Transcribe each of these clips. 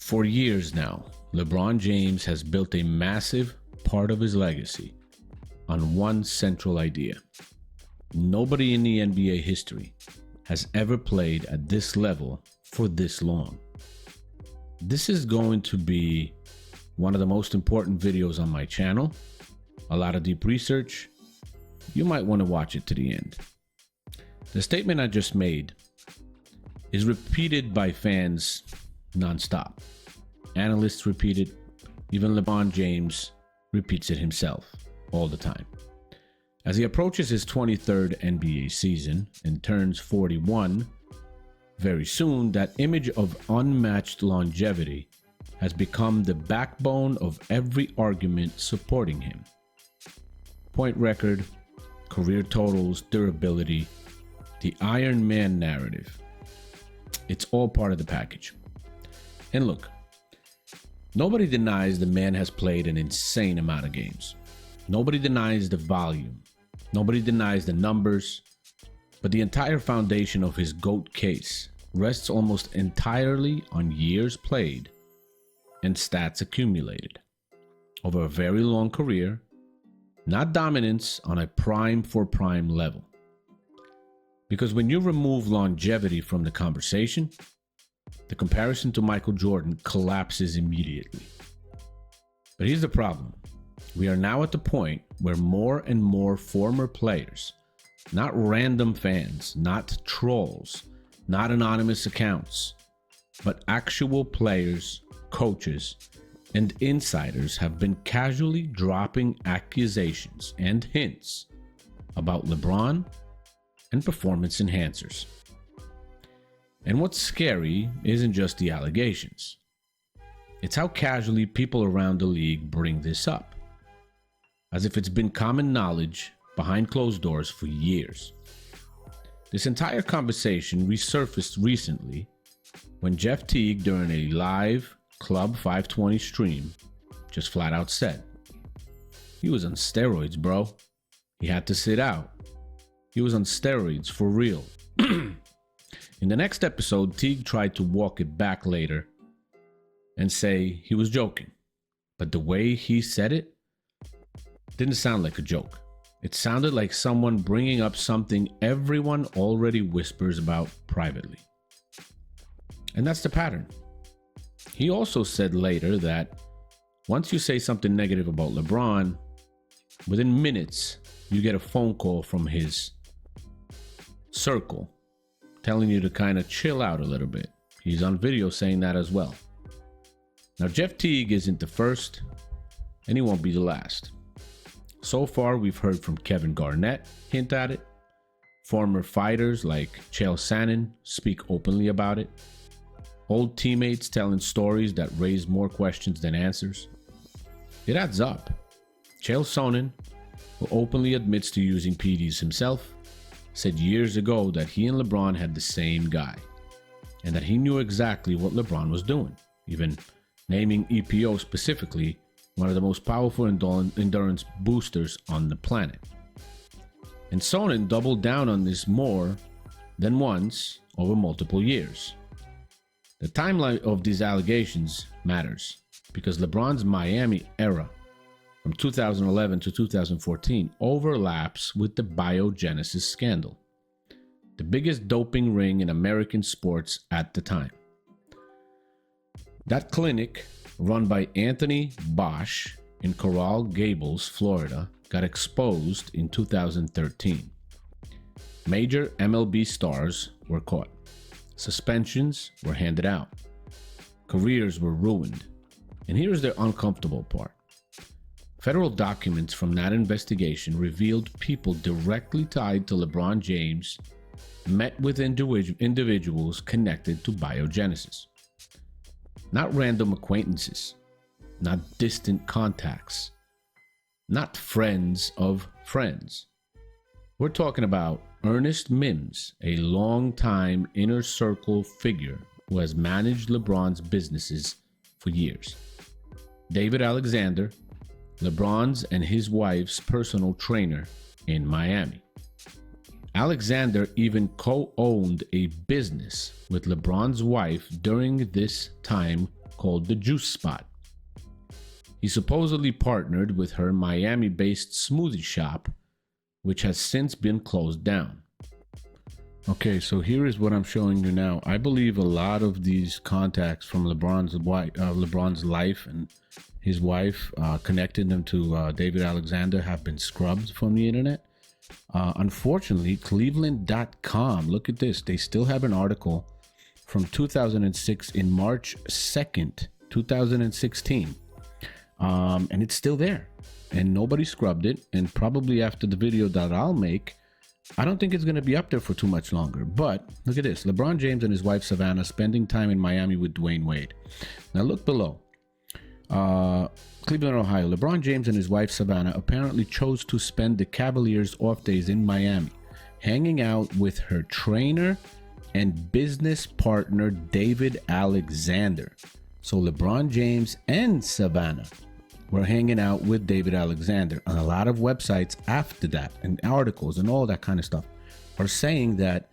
For years now, LeBron James has built a massive part of his legacy on one central idea. Nobody in the NBA history has ever played at this level for this long. This is going to be one of the most important videos on my channel. A lot of deep research. You might want to watch it to the end. The statement I just made is repeated by fans nonstop. Analysts repeat it. Even LeBron James repeats it himself all the time. As he approaches his 23rd NBA season and turns 41 very soon, that image of unmatched longevity has become the backbone of every argument supporting him. Point record, career totals, durability, the Iron Man narrative. It's all part of the package. And look, nobody denies the man has played an insane amount of games. Nobody denies the volume. Nobody denies the numbers. But the entire foundation of his GOAT case rests almost entirely on years played and stats accumulated over a very long career, not dominance on a prime for prime level. Because when you remove longevity from the conversation, the comparison to Michael Jordan collapses immediately. But here's the problem. We are now at the point where more and more former players, not random fans, not trolls, not anonymous accounts, but actual players, coaches, and insiders have been casually dropping accusations and hints about LeBron and performance enhancers. And what's scary isn't just the allegations. It's how casually people around the league bring this up, as if it's been common knowledge behind closed doors for years. This entire conversation resurfaced recently when Jeff Teague, during a live Club 520 stream, just flat out said, "He was on steroids, bro. He had to sit out. He was on steroids for real." In the next episode, Teague tried to walk it back later and say he was joking. But the way he said it didn't sound like a joke. It sounded like someone bringing up something everyone already whispers about privately. And that's the pattern. He also said later that once you say something negative about LeBron, within minutes, you get a phone call from his circle telling you to kind of chill out a little bit. He's on video saying that as well. Now, Jeff Teague isn't the first, and he won't be the last. So far, we've heard from Kevin Garnett hint at it. Former fighters like Chael Sonnen speak openly about it. Old teammates telling stories that raise more questions than answers. It adds up. Chael Sonnen, who openly admits to using PEDs himself, said years ago that he and LeBron had the same guy, and that he knew exactly what LeBron was doing, even naming EPO specifically one of the most powerful endurance boosters on the planet. And Sonnen doubled down on this more than once over multiple years. The timeline of these allegations matters because LeBron's Miami era from 2011 to 2014 overlaps with the Biogenesis scandal, the biggest doping ring in American sports at the time. That clinic, run by Anthony Bosch in Coral Gables, Florida, got exposed in 2013. Major MLB stars were caught. Suspensions were handed out. Careers were ruined. And here's the uncomfortable part. Federal documents from that investigation revealed people directly tied to LeBron James met with individuals connected to Biogenesis. Not random acquaintances, not distant contacts, not friends of friends. We're talking about Ernest Mims, a longtime inner circle figure who has managed LeBron's businesses for years. David Alexander, LeBron's and his wife's personal trainer in Miami. Alexander even co-owned a business with LeBron's wife during this time called The Juice Spot. He supposedly partnered with her Miami-based smoothie shop, which has since been closed down. Okay, so here is what I'm showing you now. I believe a lot of these contacts from LeBron's life and his wife connecting them to David Alexander have been scrubbed from the internet. Unfortunately, Cleveland.com, look at this. They still have an article from 2006 in March 2nd, 2016. And it's still there. And nobody scrubbed it. And probably after the video that I'll make, I don't think it's going to be up there for too much longer. But look at this. LeBron James and his wife Savannah spending time in Miami with Dwayne Wade. Now look below. Cleveland, Ohio. LeBron James and his wife Savannah apparently chose to spend the Cavaliers' off days in Miami, hanging out with her trainer and business partner David Alexander. So LeBron James and Savannah were hanging out with David Alexander. And a lot of websites after that and articles and all that kind of stuff are saying that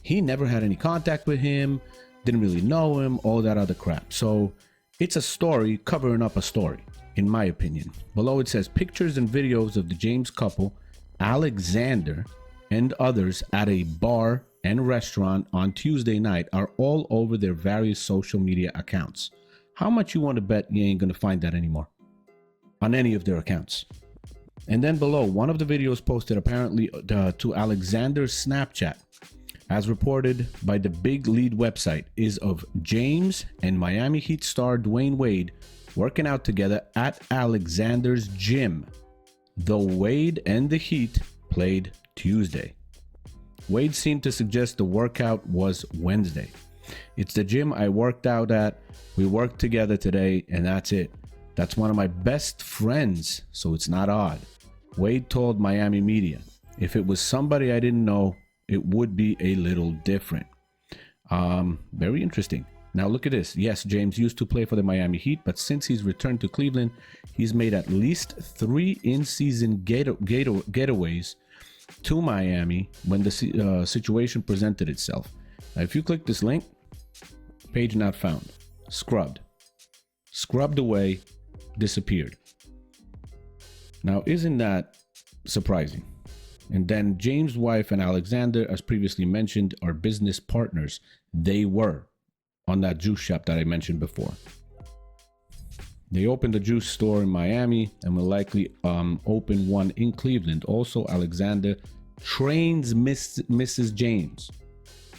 he never had any contact with him, didn't really know him, all that other crap. So it's a story covering up a story, in my opinion. Below it says pictures and videos of the James couple, Alexander, and others at a bar and restaurant on Tuesday night are all over their various social media accounts. How much you want to bet you ain't going to find that anymore on any of their accounts? And then below, one of the videos posted apparently to Alexander's Snapchat, as reported by the Big Lead website, is of James and Miami Heat star Dwayne Wade working out together at Alexander's gym, though Wade and the Heat played Tuesday. Wade seemed to suggest the workout was Wednesday. It's the gym I worked out at. We worked together today, and that's it. That's one of my best friends, so it's not odd. Wade told Miami media, if it was somebody I didn't know, it would be a little different. Very interesting. Now look at this. Yes, James used to play for the Miami Heat, but since he's returned to Cleveland, he's made at least 3 in-season getaways to Miami when the situation presented itself. Now, if you click this link, page not found, scrubbed away, disappeared. Now, isn't that surprising? And then James' wife and Alexander, as previously mentioned, are business partners. They were on that juice shop that I mentioned before. They opened a juice store in Miami and will likely open one in Cleveland. Also, Alexander trains Mrs. James.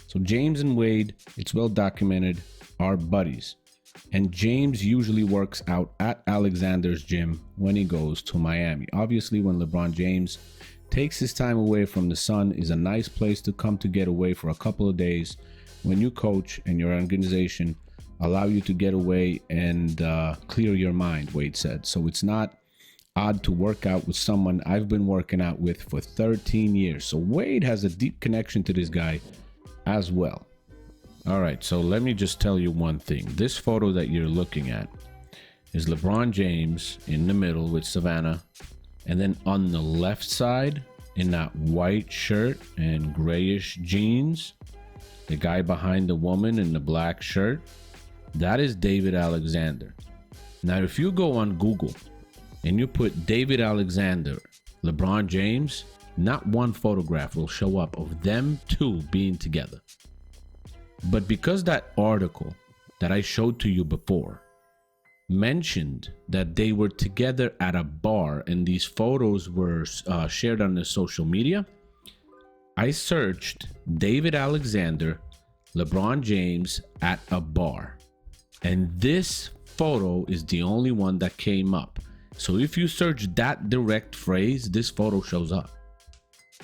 So James and Wade, it's well documented, are buddies. And James usually works out at Alexander's gym when he goes to Miami. Obviously, when LeBron James takes his time away from the sun, is a nice place to come to get away for a couple of days when you coach and your organization allow you to get away and clear your mind, Wade said. So it's not odd to work out with someone I've been working out with for 13 years. So Wade has a deep connection to this guy as well. All right, so let me just tell you one thing. This photo that you're looking at is LeBron James in the middle with Savannah. And then on the left side, in that white shirt and grayish jeans, the guy behind the woman in the black shirt, that is David Alexander. Now, if you go on Google and you put David Alexander, LeBron James, not one photograph will show up of them two being together. But because that article that I showed to you before mentioned that they were together at a bar and these photos were shared on the social media, I searched David Alexander, LeBron James at a bar. And this photo is the only one that came up. So if you search that direct phrase, this photo shows up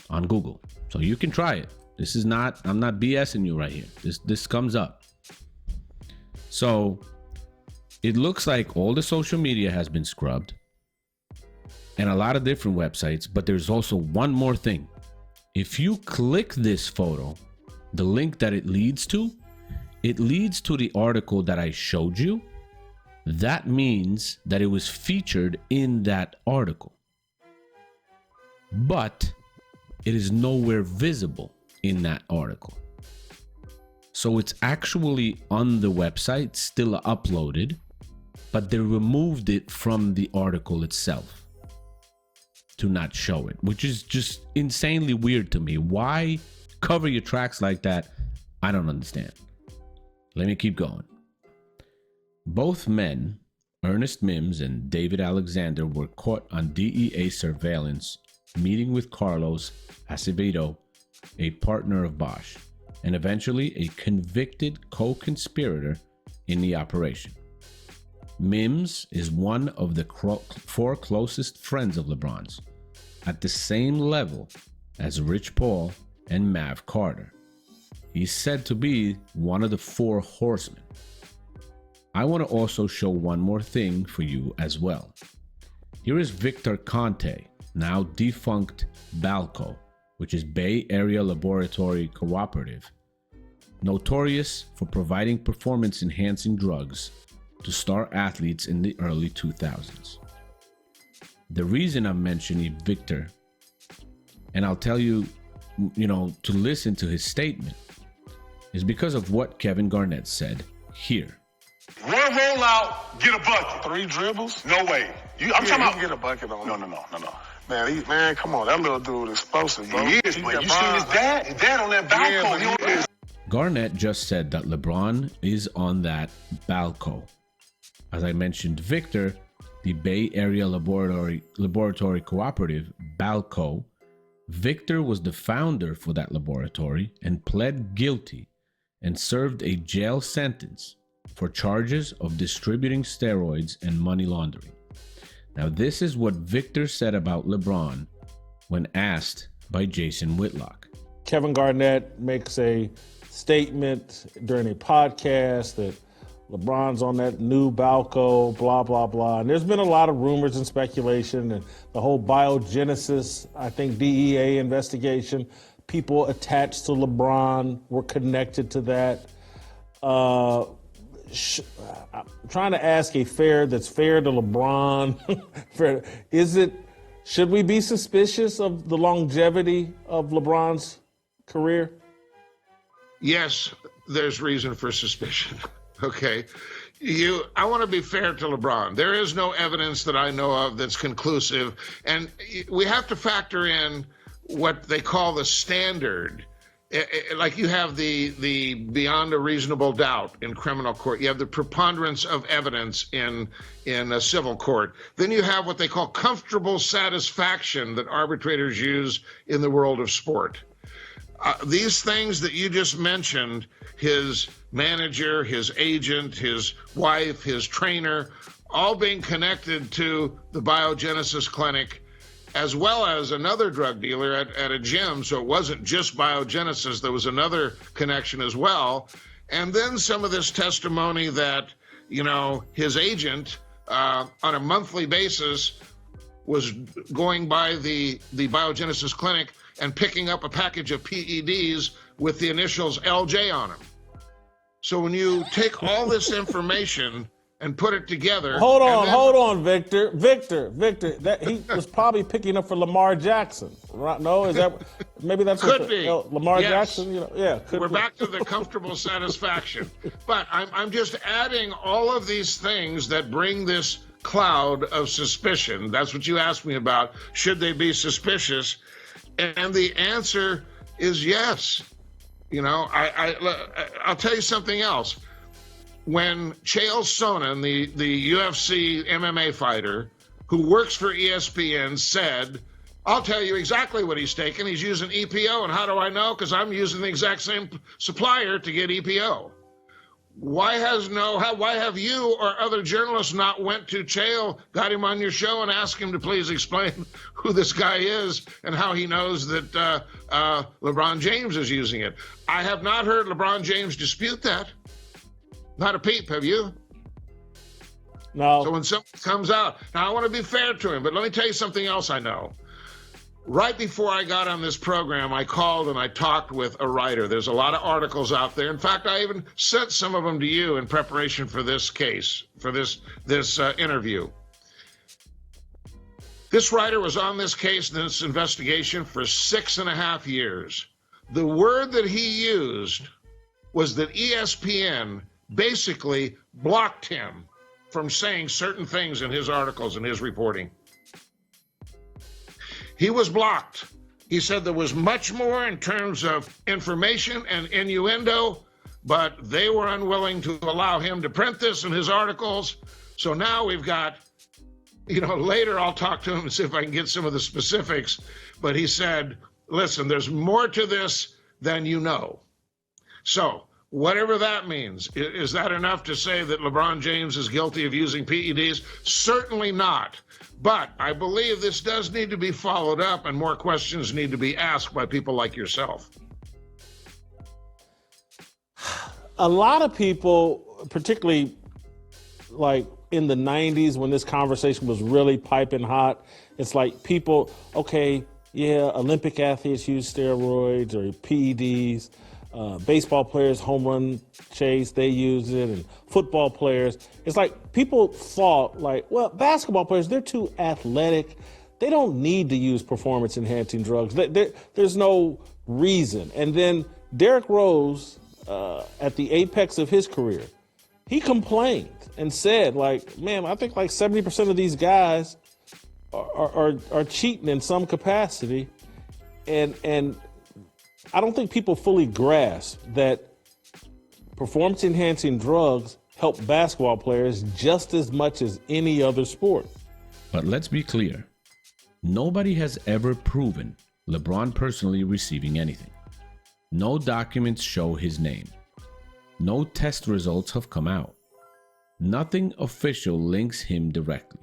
on Google. So you can try it. This is not, I'm not BSing you right here. This comes up. So it looks like all the social media has been scrubbed and a lot of different websites, but there's also one more thing. If you click this photo, the link that it leads to the article that I showed you. That means that it was featured in that article, but it is nowhere visible in that article. So it's actually on the website, still uploaded, but they removed it from the article itself to not show it, which is just insanely weird to me. Why cover your tracks like that? I don't understand. Let me keep going. Both men, Ernest Mims and David Alexander, were caught on DEA surveillance meeting with Carlos Acevedo, a partner of Bosch, and eventually a convicted co-conspirator in the operation. Mims is one of the four closest friends of LeBron's, at the same level as Rich Paul and Mav Carter. He's said to be one of the four horsemen. I want to also show one more thing for you as well. Here is Victor Conte, now defunct Balco, which is Bay Area Laboratory Cooperative, notorious for providing performance-enhancing drugs to star athletes in the early 2000s. The reason I'm mentioning Victor, and I'll tell you, to listen to his statement, is because of what Kevin Garnett said here. One rollout, get a bucket. 3 dribbles? No way. I'm talking about. Get a bucket on. No. Man, come on. That little dude is explosive, bro. He is, but you seen his dad? His dad on that balcony. Garnett just said that LeBron is on that balcony. As I mentioned, Victor, the Bay Area Laboratory Cooperative, Balco, Victor was the founder for that laboratory and pled guilty and served a jail sentence for charges of distributing steroids and money laundering. Now, this is what Victor said about LeBron when asked by Jason Whitlock. Kevin Garnett makes a statement during a podcast that LeBron's on that new Balco, blah, blah, blah. And there's been a lot of rumors and speculation, and the whole Biogenesis, I think, DEA investigation. People attached to LeBron were connected to that. I'm trying to ask that's fair to LeBron. Should we be suspicious of the longevity of LeBron's career? Yes, there's reason for suspicion. Okay. I want to be fair to LeBron. There is no evidence that I know of that's conclusive. And we have to factor in what they call the standard. Like you have the beyond a reasonable doubt in criminal court. You have the preponderance of evidence in a civil court. Then you have what they call comfortable satisfaction that arbitrators use in the world of sport. These things that you just mentioned, his manager, his agent, his wife, his trainer, all being connected to the Biogenesis clinic, as well as another drug dealer at a gym. So it wasn't just Biogenesis, there was another connection as well. And then some of this testimony that, his agent on a monthly basis was going by the Biogenesis clinic and picking up a package of PEDs with the initials LJ on them. So when you take all this information and put it together. Hold on, Victor. That he was probably picking up for Lamar Jackson. Right? No, is that maybe that's could be Lamar yes. Jackson? We're back to the comfortable satisfaction. But I'm just adding all of these things that bring this cloud of suspicion. That's what you asked me about. Should they be suspicious? And the answer is yes. I'll tell you something else. When Chael Sonnen, the UFC MMA fighter who works for ESPN, said, I'll tell you exactly what he's taking. He's using EPO. And how do I know? Because I'm using the exact same supplier to get EPO. Why have you or other journalists not went to Chael, got him on your show, and asked him to please explain who this guy is and how he knows that LeBron James is using it? I have not heard LeBron James dispute that. Not a peep, have you? No. So when someone comes out, now I want to be fair to him, but let me tell you something else I know. Right before I got on this program, I called and I talked with a writer. There's a lot of articles out there. In fact, I even sent some of them to you in preparation for this case, for this interview. This writer was on this case, this investigation, for 6.5 years. The word that he used was that ESPN basically blocked him from saying certain things in his articles and his reporting. He was blocked. He said there was much more in terms of information and innuendo, but they were unwilling to allow him to print this in his articles. So now we've got, later I'll talk to him and see if I can get some of the specifics. But he said, listen, there's more to this than you know. So whatever that means, is that enough to say that LeBron James is guilty of using PEDs? Certainly not. But I believe this does need to be followed up, and more questions need to be asked by people like yourself. A lot of people, particularly like in the 90s when this conversation was really piping hot, it's like people, okay, yeah, Olympic athletes use steroids or PEDs. Baseball players, home run chase, they use it, and football players. It's like people thought, like, well, basketball players, they're too athletic. They don't need to use performance-enhancing drugs. There's no reason. And then Derrick Rose, at the apex of his career, he complained and said, like, man, I think like 70% of these guys are cheating in some capacity. And I don't think people fully grasp that performance-enhancing drugs help basketball players just as much as any other sport. But let's be clear. Nobody has ever proven LeBron personally receiving anything. No documents show his name. No test results have come out. Nothing official links him directly.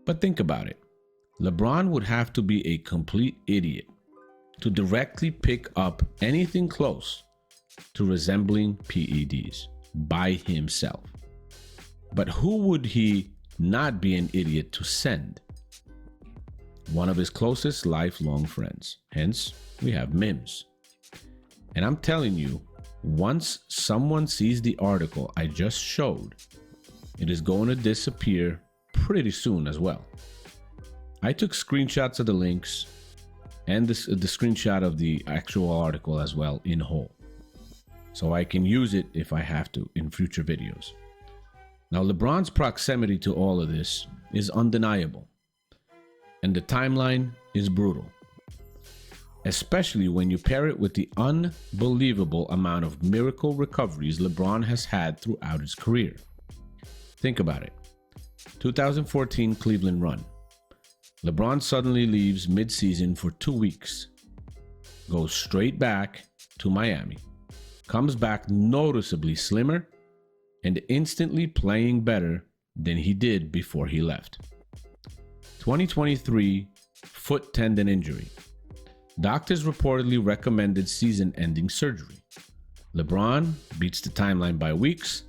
But think about it. LeBron would have to be a complete idiot to directly pick up anything close to resembling PEDs by himself. But who would he not be an idiot to send? One of his closest lifelong friends. Hence, we have Mims. And I'm telling you, once someone sees the article I just showed, it is going to disappear pretty soon as well. I took screenshots of the links and the screenshot of the actual article as well in whole, so I can use it if I have to in future videos. Now, LeBron's proximity to all of this is undeniable, and the timeline is brutal, especially when you pair it with the unbelievable amount of miracle recoveries LeBron has had throughout his career. Think about it. 2014 Cleveland run. LeBron suddenly leaves mid-season for 2 weeks, goes straight back to Miami, comes back noticeably slimmer, and instantly playing better than he did before he left. 2023 foot tendon injury. Doctors reportedly recommended season-ending surgery. LeBron beats the timeline by weeks,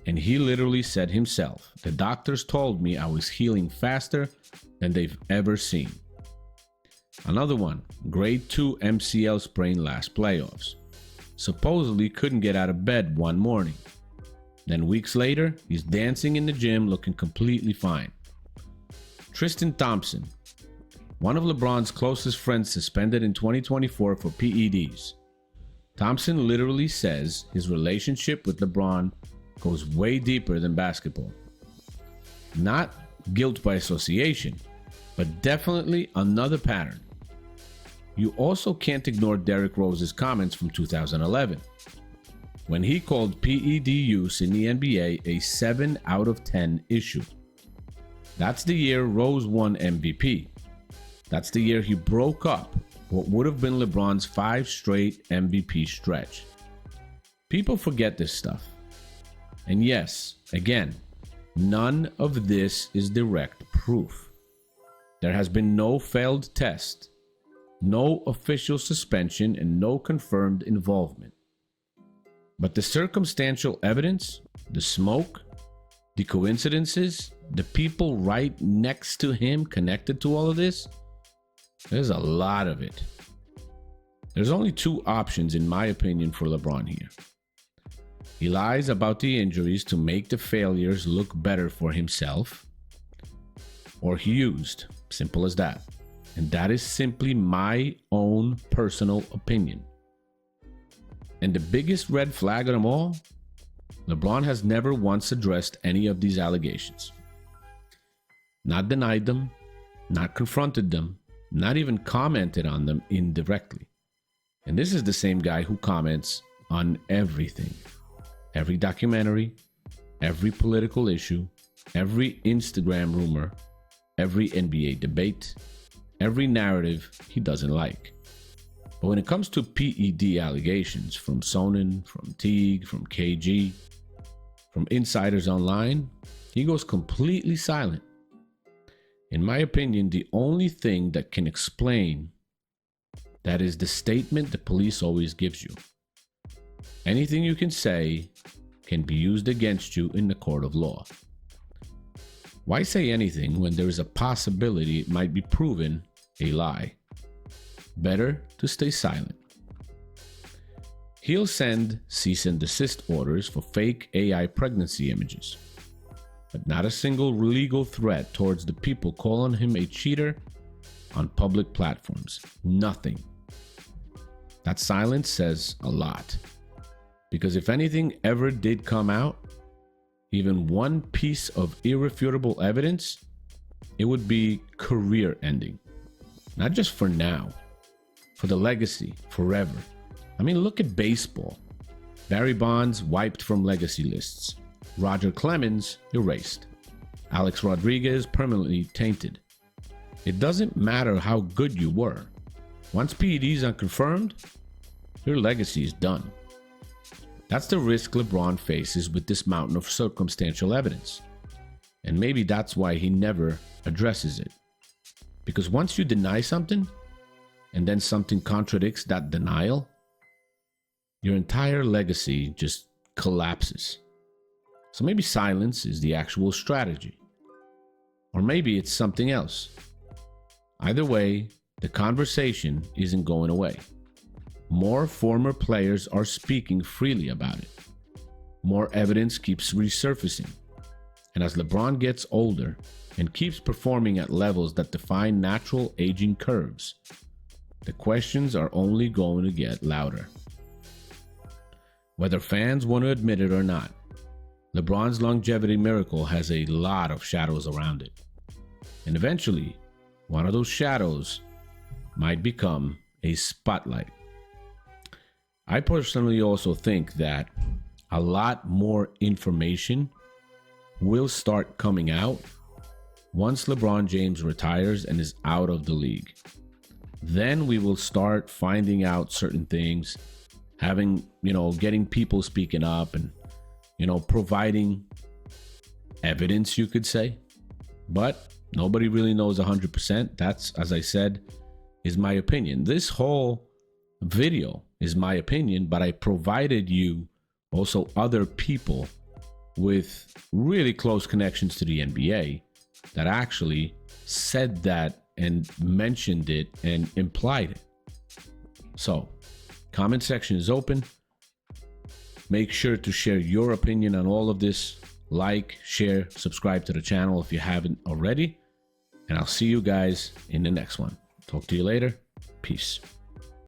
and he literally said himself, "The doctors told me I was healing faster than they've ever seen." Another one, grade 2 MCL sprain last playoffs. Supposedly couldn't get out of bed one morning. Then weeks later, he's dancing in the gym looking completely fine. Tristan Thompson, one of LeBron's closest friends, suspended in 2024 for PEDs. Thompson literally says his relationship with LeBron goes way deeper than basketball. Not guilt by association, but definitely another pattern. You also can't ignore Derrick Rose's comments from 2011, when he called PED use in the NBA a 7 out of 10 issue. That's the year Rose won MVP. That's the year he broke up what would have been LeBron's 5 straight MVP stretch. People forget this stuff. And yes, again, none of this is direct proof. There has been no failed test, no official suspension, and no confirmed involvement. But the circumstantial evidence, the smoke, the coincidences, the people right next to him connected to all of this, there's a lot of it. There's only 2 options, in my opinion, for LeBron here. He lies about the injuries to make the failures look better for himself, or he used. Simple as that. And that is simply my own personal opinion. And the biggest red flag of them all LeBron has never once addressed any of these allegations. Not denied them, not confronted them, not even commented on them indirectly. And this is the same guy who comments on everything. Every documentary, every political issue, every Instagram rumor, every NBA debate, every narrative he doesn't like. But when it comes to PED allegations from Sonnen, from Teague, from KG, from insiders online, he goes completely silent. In my opinion, the only thing that can explain that is the statement the police always gives you. Anything you can say can be used against you in the court of law. Why say anything when there is a possibility it might be proven a lie? Better to stay silent. He'll send cease and desist orders for fake AI pregnancy images, but not a single legal threat towards the people calling him a cheater on public platforms. Nothing. That silence says a lot. Because if anything ever did come out, even one piece of irrefutable evidence, it would be career ending. Not just for now, for the legacy, forever. I mean, look at baseball. Barry Bonds wiped from legacy lists. Roger Clemens erased. Alex Rodriguez permanently tainted. It doesn't matter how good you were. Once PEDs are confirmed, your legacy is done. That's the risk LeBron faces with this mountain of circumstantial evidence. And maybe that's why he never addresses it. Because once you deny something, and then something contradicts that denial, your entire legacy just collapses. So maybe silence is the actual strategy. Or maybe it's something else. Either way, the conversation isn't going away. More former players are speaking freely about it. More evidence keeps resurfacing. And as LeBron gets older and keeps performing at levels that defy natural aging curves, the questions are only going to get louder. Whether fans want to admit it or not, LeBron's longevity miracle has a lot of shadows around it. And eventually, one of those shadows might become a spotlight. I personally also think that a lot more information will start coming out once LeBron James retires and is out of the league. Then we will start finding out certain things, getting people speaking up and, providing evidence, you could say. But nobody really knows 100%. That's, as I said, is my opinion. This whole video is my opinion, but I provided you also other people with really close connections to the NBA that actually said that and mentioned it and implied it. So, comment section is open. Make sure to share your opinion on all of this. Like, share, subscribe to the channel if you haven't already. And I'll see you guys in the next one. Talk to you later. Peace.